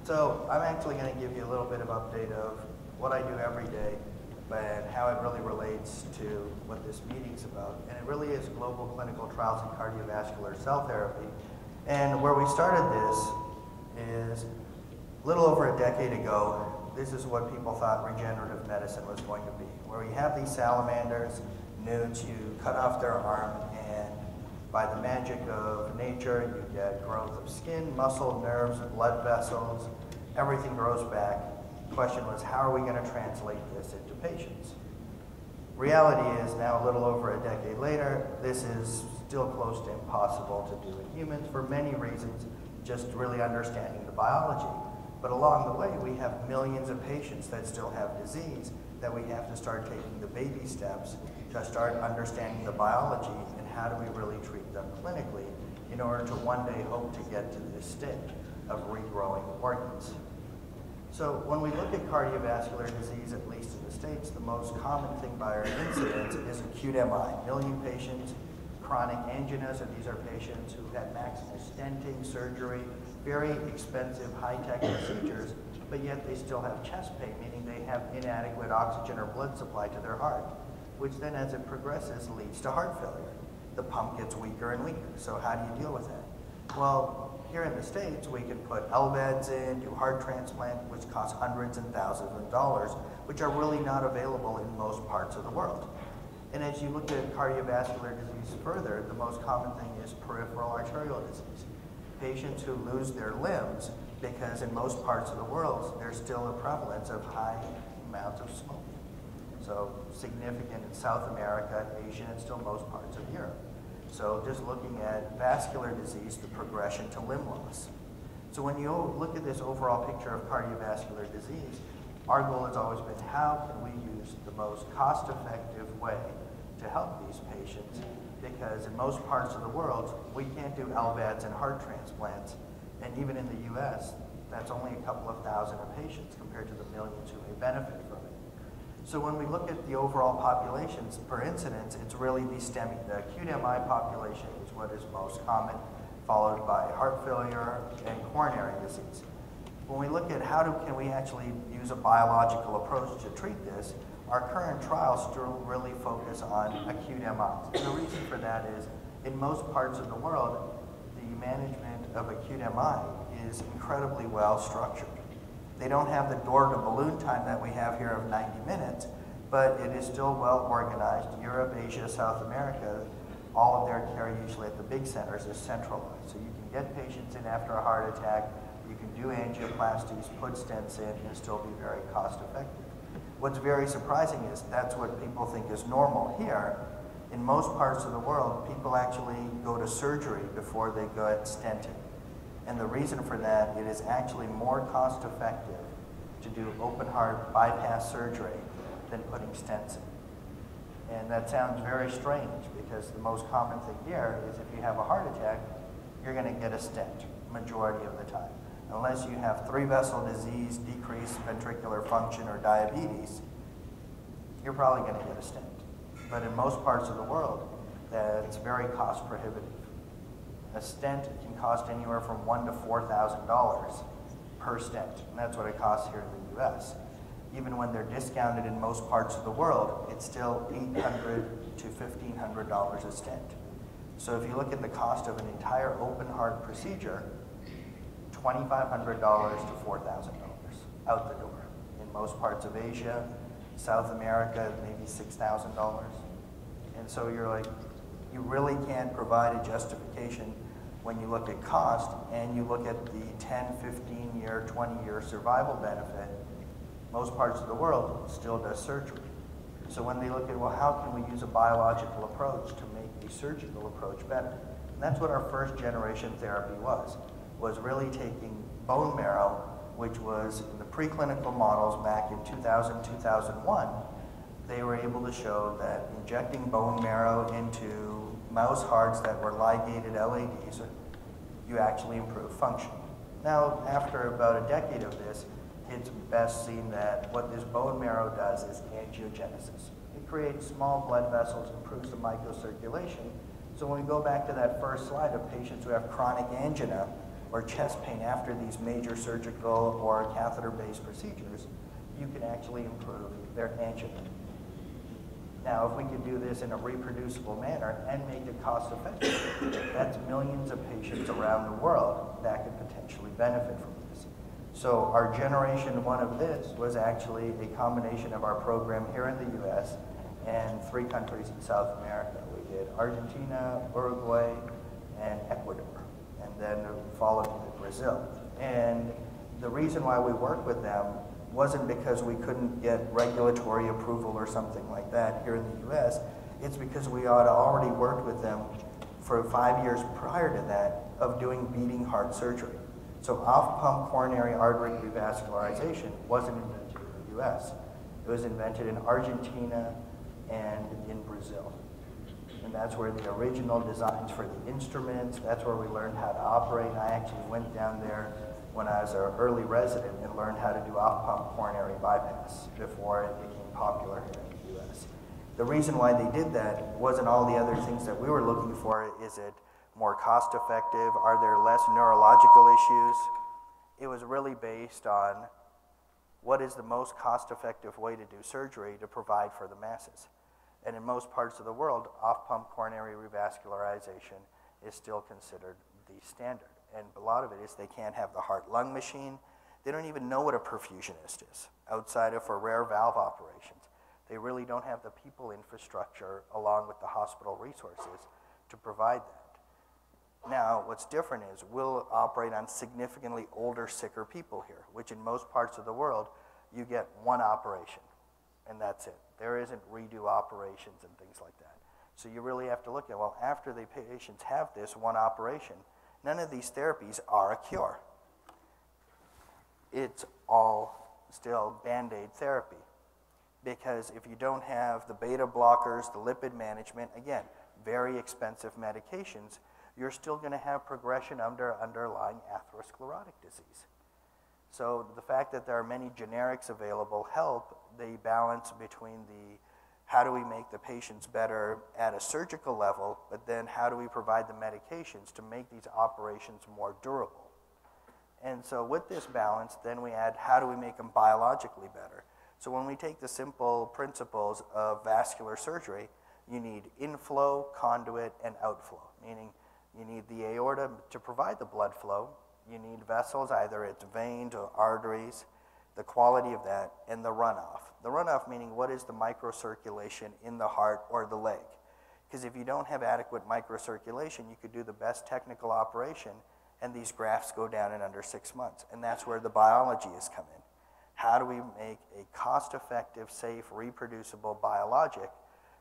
So I'm actually going to give you a little bit of update of what I do every day and how it really relates to what this meeting's about. And it really is global clinical trials in cardiovascular cell therapy. And where we started this is a little over a decade ago. This is what people thought regenerative medicine was going to be, where you have these salamanders, newts, you cut off their arm, and by the magic of nature, you get growth of skin, muscle, nerves, blood vessels, everything grows back. The question was, how are we going to translate this into patients? Reality is now, a little over a decade later, this is still close to impossible to do in humans for many reasons, just really understanding the biology. But along the way, we have millions of patients that still have disease that we have to start taking the baby steps to start understanding the biology and how do we really treat them clinically in order to one day hope to get to this stage of regrowing organs. So when we look at cardiovascular disease, at least in the States, the most common thing by our incidence is acute MI. Million patients, chronic angiogenesis, these are patients who've had maximal stenting, surgery, very expensive high-tech procedures, but yet they still have chest pain, meaning they have inadequate oxygen or blood supply to their heart, which then as it progresses leads to heart failure. The pump gets weaker and weaker, so how do you deal with that? Well, here in the States, we can put LVADs in, do heart transplant, which costs hundreds and thousands of dollars, which are really not available in most parts of the world. And as you look at cardiovascular disease further, the most common thing is peripheral arterial disease. Patients who lose their limbs because in most parts of the world, there's still a prevalence of high amounts of smoking. So significant in South America, Asia, and still most parts of Europe. So just looking at vascular disease, the progression to limb loss. So when you look at this overall picture of cardiovascular disease, our goal has always been how can we use the most cost-effective way to help these patients, because in most parts of the world, we can't do LVADs and heart transplants, and even in the US, that's only a couple of thousand of patients compared to the millions who may benefit from it. So when we look at the overall populations per incidence, it's really the STEMI. The acute MI population is what is most common, followed by heart failure and coronary disease. When we look at can we actually use a biological approach to treat this, our current trials still really focus on acute MIs. And the reason for that is, in most parts of the world, the management of acute MI is incredibly well structured. They don't have the door-to-balloon time that we have here of 90 minutes, but it is still well organized. Europe, Asia, South America, all of their care usually at the big centers is centralized. So you can get patients in after a heart attack, you can do angioplasties, put stents in, and still be very cost-effective. What's very surprising is that's what people think is normal here. In most parts of the world, people actually go to surgery before they get stented. And the reason for that, it is actually more cost-effective to do open heart bypass surgery than putting stents in. And that sounds very strange because the most common thing here is if you have a heart attack, you're going to get a stent majority of the time. Unless you have three-vessel disease, decreased ventricular function, or diabetes, you're probably going to get a stent. But in most parts of the world, that's very cost prohibitive. A stent can cost anywhere from $1,000 to $4,000 per stent, and that's what it costs here in the US. Even when they're discounted in most parts of the world, it's still $800 to $1,500 a stent. So if you look at the cost of an entire open heart procedure, $2,500 to $4,000 out the door. In most parts of Asia, South America, maybe $6,000. And so you're like, you really can't provide a justification when you look at cost and you look at the 10, 15-year, 20-year survival benefit. Most parts of the world still does surgery. So when they look at, well, how can we use a biological approach to make the surgical approach better? And that's what our first generation therapy was really taking bone marrow, which was in the preclinical models back in 2000, 2001, they were able to show that injecting bone marrow into mouse hearts that were ligated LADs, you actually improve function. Now, after about a decade of this, it's best seen that what this bone marrow does is angiogenesis. It creates small blood vessels, improves the microcirculation. So when we go back to that first slide of patients who have chronic angina, or chest pain after these major surgical or catheter-based procedures, you can actually improve their angiogram. Now, if we could do this in a reproducible manner and make it cost-effective, that's millions of patients around the world that could potentially benefit from this. So our generation one of this was actually a combination of our program here in the US and 3 countries in South America. We did Argentina, Uruguay, and Ecuador, and then followed with Brazil. And the reason why we worked with them wasn't because we couldn't get regulatory approval or something like that here in the US. It's because we had already worked with them for 5 years prior to that of doing beating heart surgery. So off-pump coronary artery revascularization wasn't invented in the US. It was invented in Argentina and in Brazil. And that's where the original designs for the instruments, that's where we learned how to operate. I actually went down there when I was an early resident and learned how to do off-pump coronary bypass before it became popular here in the US. The reason why they did that wasn't all the other things that we were looking for. Is it more cost-effective? Are there less neurological issues? It was really based on what is the most cost-effective way to do surgery to provide for the masses. And in most parts of the world, off-pump coronary revascularization is still considered the standard. And a lot of it is they can't have the heart-lung machine. They don't even know what a perfusionist is outside of for rare valve operations. They really don't have the people infrastructure along with the hospital resources to provide that. Now, what's different is we'll operate on significantly older, sicker people here, which in most parts of the world, you get one operation, and that's it. There isn't redo operations and things like that. So you really have to look at, well, after the patients have this one operation, none of these therapies are a cure. It's all still Band-Aid therapy. Because if you don't have the beta blockers, the lipid management, again, very expensive medications, you're still going to have progression under underlying atherosclerotic disease. So the fact that there are many generics available help the balance between the how do we make the patients better at a surgical level, but then how do we provide the medications to make these operations more durable? And so with this balance, then we add how do we make them biologically better? So when we take the simple principles of vascular surgery, you need inflow, conduit, and outflow, meaning you need the aorta to provide the blood flow, you need vessels, either it's veins or arteries, the quality of that, and the runoff. The runoff meaning what is the microcirculation in the heart or the leg? Because if you don't have adequate microcirculation, you could do the best technical operation and these grafts go down in under 6 months. And that's where the biology has come in. How do we make a cost-effective, safe, reproducible biologic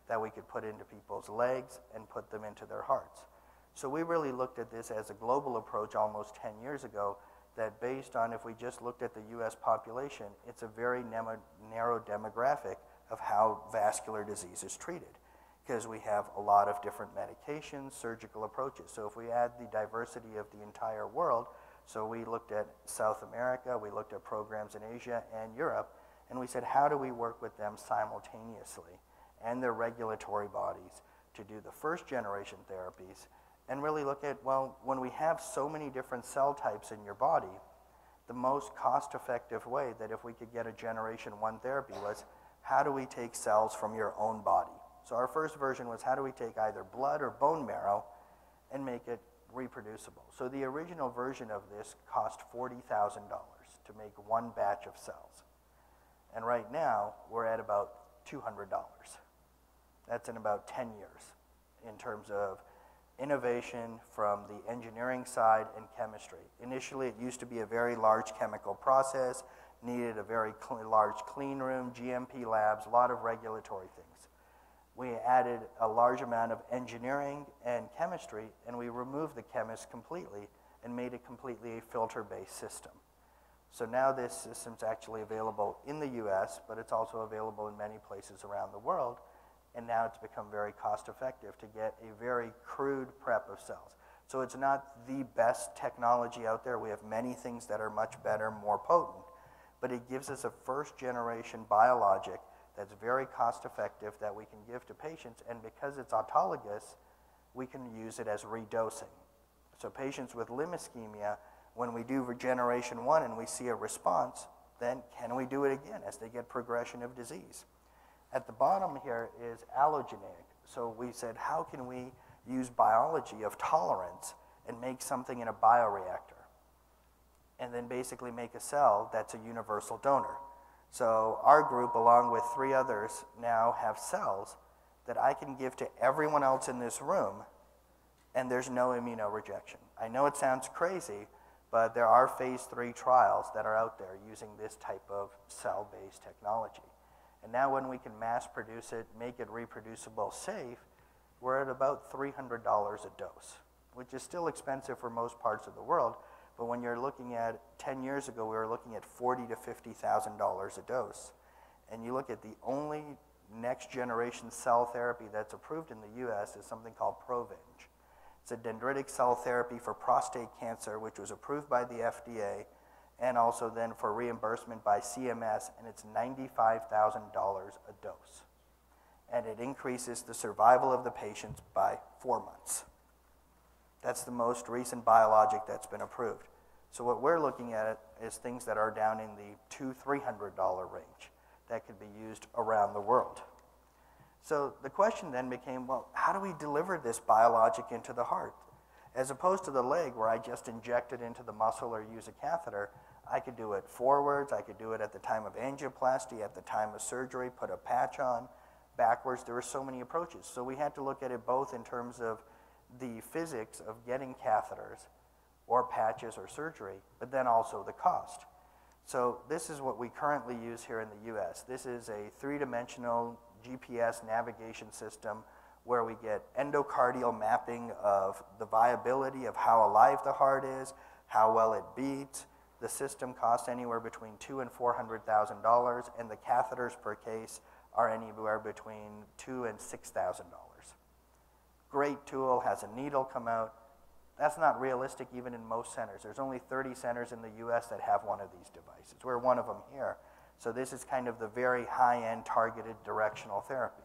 that we could put into people's legs and put them into their hearts? So we really looked at this as a global approach almost 10 years ago, that based on if we just looked at the US population, it's a very narrow demographic of how vascular disease is treated, because we have a lot of different medications, surgical approaches. So if we add the diversity of the entire world, so we looked at South America, we looked at programs in Asia and Europe, and we said, how do we work with them simultaneously and their regulatory bodies to do the first generation therapies, and really look at, well, when we have so many different cell types in your body, the most cost-effective way that if we could get a generation 1 therapy was, how do we take cells from your own body? So our first version was, how do we take either blood or bone marrow and make it reproducible? So the original version of this cost $40,000 to make one batch of cells. And right now, we're at about $200. That's in about 10 years in terms of innovation from the engineering side and chemistry. Initially, it used to be a very large chemical process, needed a very large clean room, GMP labs, a lot of regulatory things. We added a large amount of engineering and chemistry, and we removed the chemist completely and made it completely a filter-based system. So now this system's actually available in the US, but it's also available in many places around the world. And now it's become very cost-effective to get a very crude prep of cells. So it's not the best technology out there. We have many things that are much better, more potent, but it gives us a first-generation biologic that's very cost-effective that we can give to patients, and because it's autologous, we can use it as redosing. So patients with limb ischemia When we do generation 1 and we see a response, then can we do it again as they get progression of disease? At the bottom here is allogeneic. So we said, how can we use biology of tolerance and make something in a bioreactor? And then basically make a cell that's a universal donor. So our group, along with 3 others, now have cells that I can give to everyone else in this room, and there's no immunorejection. I know it sounds crazy, but there are phase 3 trials that are out there using this type of cell-based technology. And now when we can mass produce it, make it reproducible, safe, we're at about $300 a dose, which is still expensive for most parts of the world, but when you're looking at 10 years ago, we were looking at $40,000 to $50,000 a dose. And you look at the only next generation cell therapy that's approved in the US is something called Provenge. It's a dendritic cell therapy for prostate cancer, which was approved by the FDA, and also then for reimbursement by CMS, and it's $95,000 a dose. And it increases the survival of the patients by 4 months. That's the most recent biologic that's been approved. So what we're looking at is things that are down in the $200–300 range that could be used around the world. So the question then became, well, how do we deliver this biologic into the heart? As opposed to the leg where I just inject it into the muscle or use a catheter, I could do it forwards, I could do it at the time of angioplasty, at the time of surgery, put a patch on, backwards. There were so many approaches. So we had to look at it both in terms of the physics of getting catheters or patches or surgery, but then also the cost. So this is what we currently use here in the US. This is a 3-dimensional GPS navigation system where we get endocardial mapping of the viability of how alive the heart is, how well it beats. The system costs anywhere between $200,000 and $400,000, and the catheters per case are anywhere between $2,000 and $6,000. Great tool, has a needle come out. That's not realistic even in most centers. There's only 30 centers in the US that have one of these devices. We're one of them here. So this is kind of the very high-end targeted directional therapy.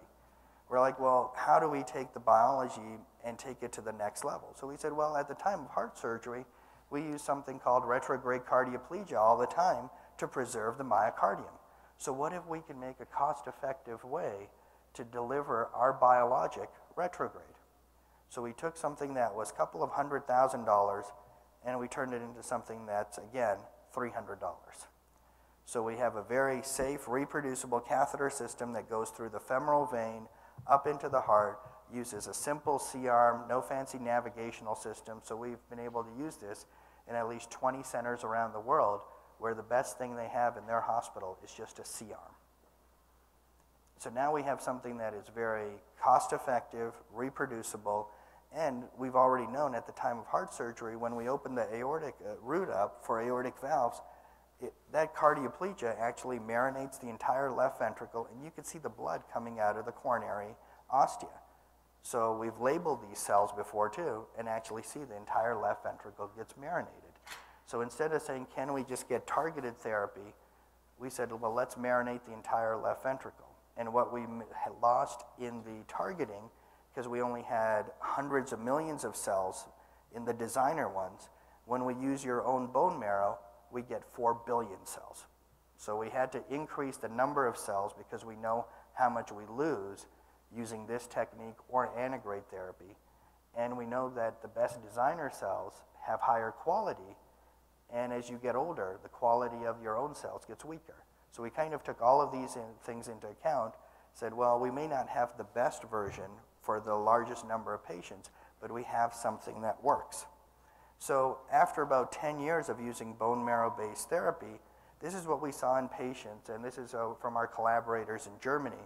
We're like, well, how do we take the biology and take it to the next level? So we said, well, at the time of heart surgery, we use something called retrograde cardioplegia all the time to preserve the myocardium. So what if we can make a cost-effective way to deliver our biologic retrograde? So we took something that was a couple of $100,000 and we turned it into something that's, again, $300. So we have a very safe, reproducible catheter system that goes through the femoral vein up into the heart, uses a simple C-arm, no fancy navigational system. So we've been able to use this in at least 20 centers around the world where the best thing they have in their hospital is just a C-arm. So now we have something that is very cost-effective, reproducible, and we've already known at the time of heart surgery, when we open the aortic root up for aortic valves, that cardioplegia actually marinates the entire left ventricle, and you can see the blood coming out of the coronary ostia. So we've labeled these cells before too, and actually see the entire left ventricle gets marinated. So instead of saying, can we just get targeted therapy, we said, well, let's marinate the entire left ventricle. And what we had lost in the targeting, because we only had hundreds of millions of cells in the designer ones, when we use your own bone marrow, we get 4 billion cells. So we had to increase the number of cells because we know how much we lose using this technique or antigrade therapy. And we know that the best designer cells have higher quality, and as you get older, the quality of your own cells gets weaker. So we kind of took all of these things into account, said, well, we may not have the best version for the largest number of patients, but we have something that works. So after about 10 years of using bone marrow-based therapy, this is what we saw in patients, and this is from our collaborators in Germany,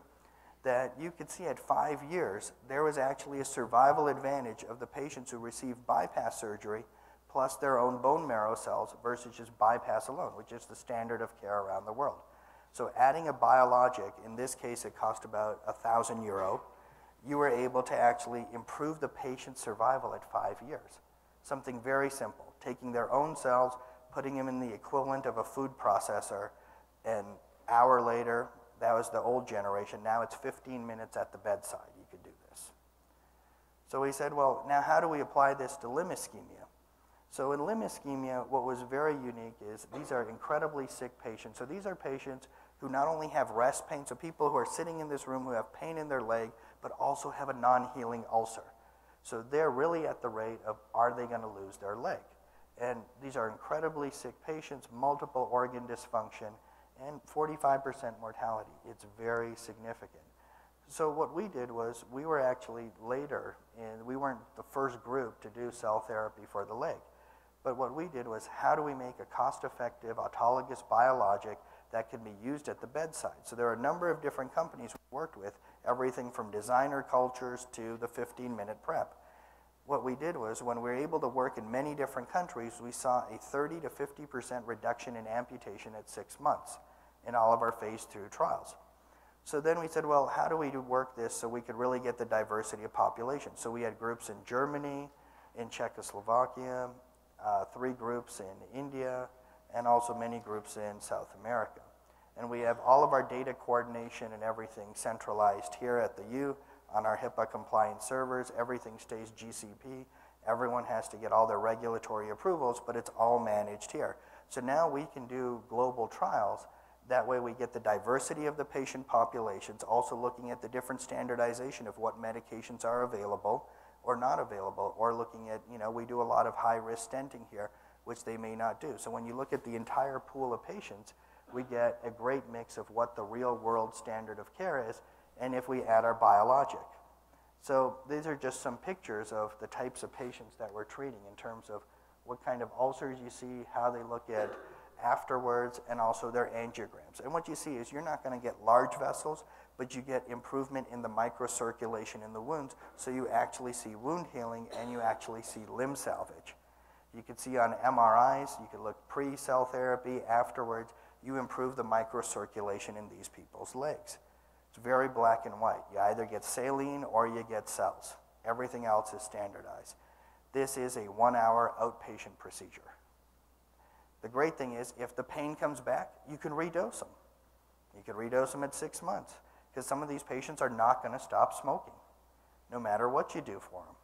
that you could see at 5 years, there was actually a survival advantage of the patients who received bypass surgery plus their own bone marrow cells versus just bypass alone, which is the standard of care around the world. So adding a biologic, in this case it cost about €1,000, you were able to actually improve the patient's survival at 5 years. Something very simple, taking their own cells, putting them in the equivalent of a food processor, and an hour later, that was the old generation, now it's 15 minutes at the bedside, you could do this. So we said, well, now how do we apply this to limb ischemia? So in limb ischemia, what was very unique is these are incredibly sick patients. So these are patients who not only have rest pain, so people who are sitting in this room who have pain in their leg, but also have a non-healing ulcer. So they're really at the rate of, are they gonna lose their leg? And these are incredibly sick patients, multiple organ dysfunction, and 45% mortality. It's very significant. So what we did was, we were actually later, and we weren't the first group to do cell therapy for the leg. But what we did was, how do we make a cost-effective autologous biologic that can be used at the bedside? So there are a number of different companies we worked with, everything from designer cultures to the 15-minute prep. What we did was, when we were able to work in many different countries, we saw a 30 to 50% reduction in amputation at 6 months in all of our phase 2 trials. So then we said, well, how do we work this so we could really get the diversity of population? So we had groups in Germany, in Czechoslovakia, 3 groups in India, and also many groups in South America. And we have all of our data coordination and everything centralized here at the U on our HIPAA compliant servers. Everything stays GCP. Everyone has to get all their regulatory approvals, but it's all managed here. So now we can do global trials. That way we get the diversity of the patient populations, also looking at the different standardization of what medications are available or not available, or looking at, we do a lot of high-risk stenting here, which they may not do. So when you look at the entire pool of patients, we get a great mix of what the real-world standard of care is, and if we add our biologic. So these are just some pictures of the types of patients that we're treating in terms of what kind of ulcers you see, how they look at afterwards, and also their angiograms. And what you see is, you're not going to get large vessels, but you get improvement in the microcirculation in the wounds, so you actually see wound healing and you actually see limb salvage. You can see on MRIs, you can look pre-cell therapy, afterwards, you improve the microcirculation in these people's legs. It's very black and white. You either get saline or you get cells. Everything else is standardized. This is a 1-hour outpatient procedure. The great thing is, if the pain comes back, you can redose them. You can redose them at 6 months, because some of these patients are not going to stop smoking, no matter what you do for them.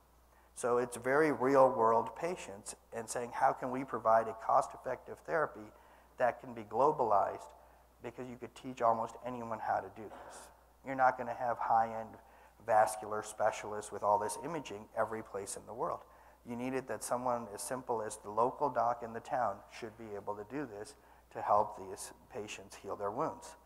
So it's very real-world patients, and saying, how can we provide a cost-effective therapy that can be globalized, because you could teach almost anyone how to do this. You're not going to have high-end vascular specialists with all this imaging every place in the world. You needed that someone as simple as the local doc in the town should be able to do this to help these patients heal their wounds.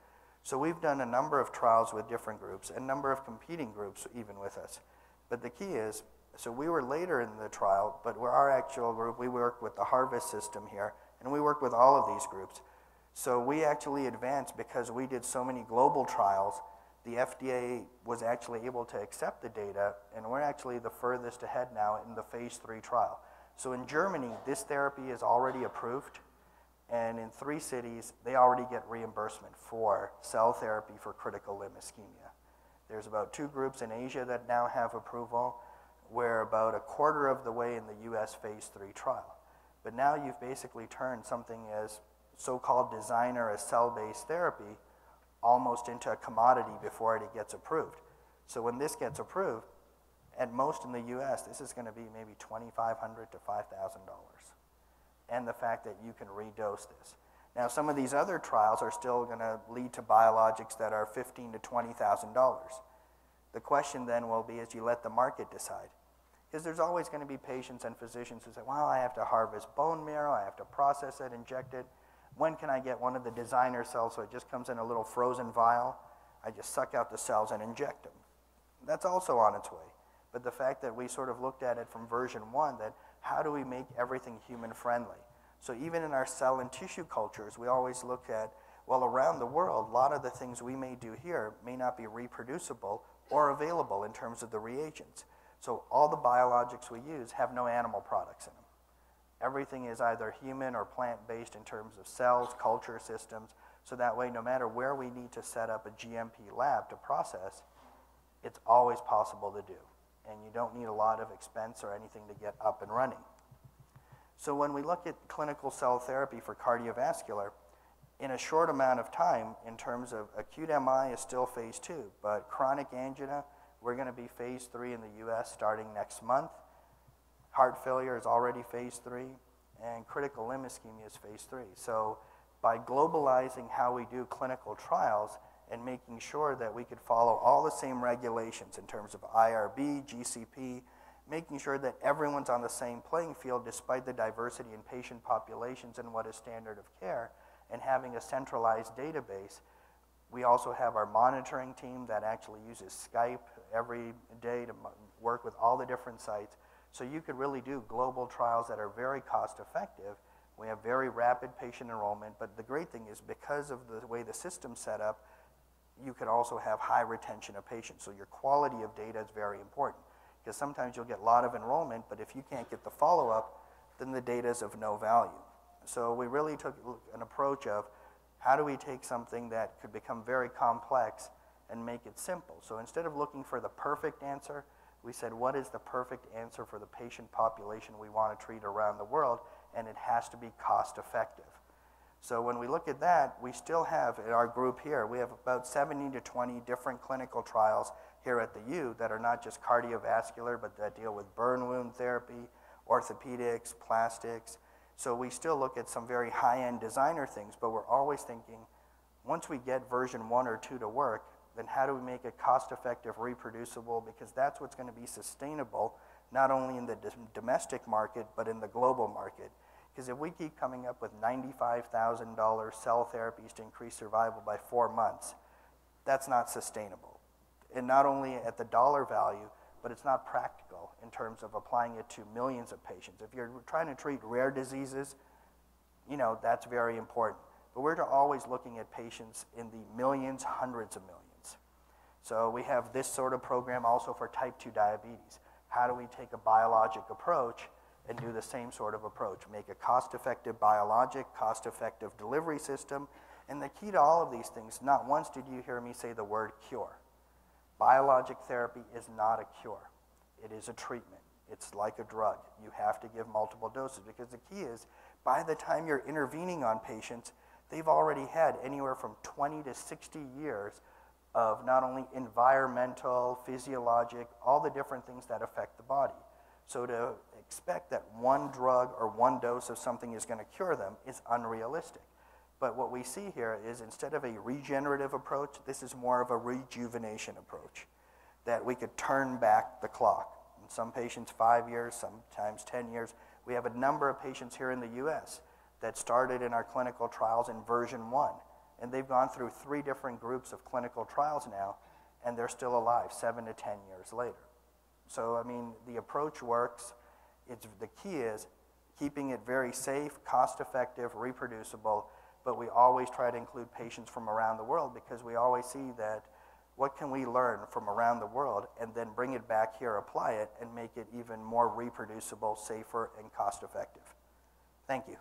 So we've done a number of trials with different groups, a number of competing groups even with us. But the key is, so we were later in the trial, but we're our actual group, we work with the Harvest system here, and we work with all of these groups. So we actually advanced because we did so many global trials. The FDA was actually able to accept the data, and we're actually the furthest ahead now in the phase 3 trial. So in Germany, this therapy is already approved, and in 3 cities, they already get reimbursement for cell therapy for critical limb ischemia. There's about 2 groups in Asia that now have approval. We're about a quarter of the way in the US phase 3 trial. But now you've basically turned something as so-called designer as cell-based therapy almost into a commodity before it gets approved. So when this gets approved, at most in the US, this is going to be maybe $2,500 to $5,000. And the fact that you can redose this. Now, some of these other trials are still going to lead to biologics that are $15,000 to $20,000. The question then will be, as you let the market decide, because there's always going to be patients and physicians who say, well, I have to harvest bone marrow, I have to process it, inject it. When can I get one of the designer cells so it just comes in a little frozen vial? I just suck out the cells and inject them. That's also on its way. But the fact that we sort of looked at it from version 1, that how do we make everything human friendly? So even in our cell and tissue cultures, we always look at, well, around the world, a lot of the things we may do here may not be reproducible or available in terms of the reagents. So all the biologics we use have no animal products in them. Everything is either human or plant-based in terms of cells, culture systems, so that way no matter where we need to set up a GMP lab to process, it's always possible to do. And you don't need a lot of expense or anything to get up and running. So when we look at clinical cell therapy for cardiovascular, in a short amount of time, in terms of acute MI is still phase 2, but chronic angina, we're going to be phase 3 in the US starting next month. Heart failure is already phase 3. and critical limb ischemia is phase 3. So by globalizing how we do clinical trials and making sure that we could follow all the same regulations in terms of IRB, GCP, making sure that everyone's on the same playing field despite the diversity in patient populations and what is standard of care, and having a centralized database. We also have our monitoring team that actually uses Skype every day to work with all the different sites. So you could really do global trials that are very cost effective. We have very rapid patient enrollment, but the great thing is because of the way the system's set up, you could also have high retention of patients. So your quality of data is very important, because sometimes you'll get a lot of enrollment, but if you can't get the follow-up, then the data is of no value. So we really took an approach of how do we take something that could become very complex and make it simple. So instead of looking for the perfect answer, we said, what is the perfect answer for the patient population we want to treat around the world, and it has to be cost effective. So when we look at that, we still have, in our group here, we have about 70 to 20 different clinical trials here at the U that are not just cardiovascular, but that deal with burn wound therapy, orthopedics, plastics. So we still look at some very high-end designer things, but we're always thinking, once we get version 1 or 2 to work, then how do we make it cost-effective, reproducible, because that's what's going to be sustainable, not only in the domestic market, but in the global market. Because if we keep coming up with $95,000 cell therapies to increase survival by 4 months, that's not sustainable. And not only at the dollar value, but it's not practical in terms of applying it to millions of patients. If you're trying to treat rare diseases, you know, that's very important. But we're always looking at patients in the millions, hundreds of millions. So we have this sort of program also for type 2 diabetes. How do we take a biologic approach and do the same sort of approach? Make a cost-effective biologic, cost-effective delivery system. And the key to all of these things, not once did you hear me say the word cure. Biologic therapy is not a cure. It is a treatment. It's like a drug. You have to give multiple doses, because the key is, by the time you're intervening on patients, they've already had anywhere from 20 to 60 years of not only environmental, physiologic, all the different things that affect the body. So to expect that one drug or one dose of something is going to cure them is unrealistic. But what we see here is, instead of a regenerative approach, this is more of a rejuvenation approach, that we could turn back the clock. In some patients, 5 years, sometimes 10 years. We have a number of patients here in the US that started in our clinical trials in version 1, and they've gone through 3 different groups of clinical trials now, and they're still alive 7 to 10 years later. So, I mean, the approach works. The key is keeping it very safe, cost-effective, reproducible, but we always try to include patients from around the world, because we always see that what can we learn from around the world and then bring it back here, apply it, and make it even more reproducible, safer, and cost-effective. Thank you.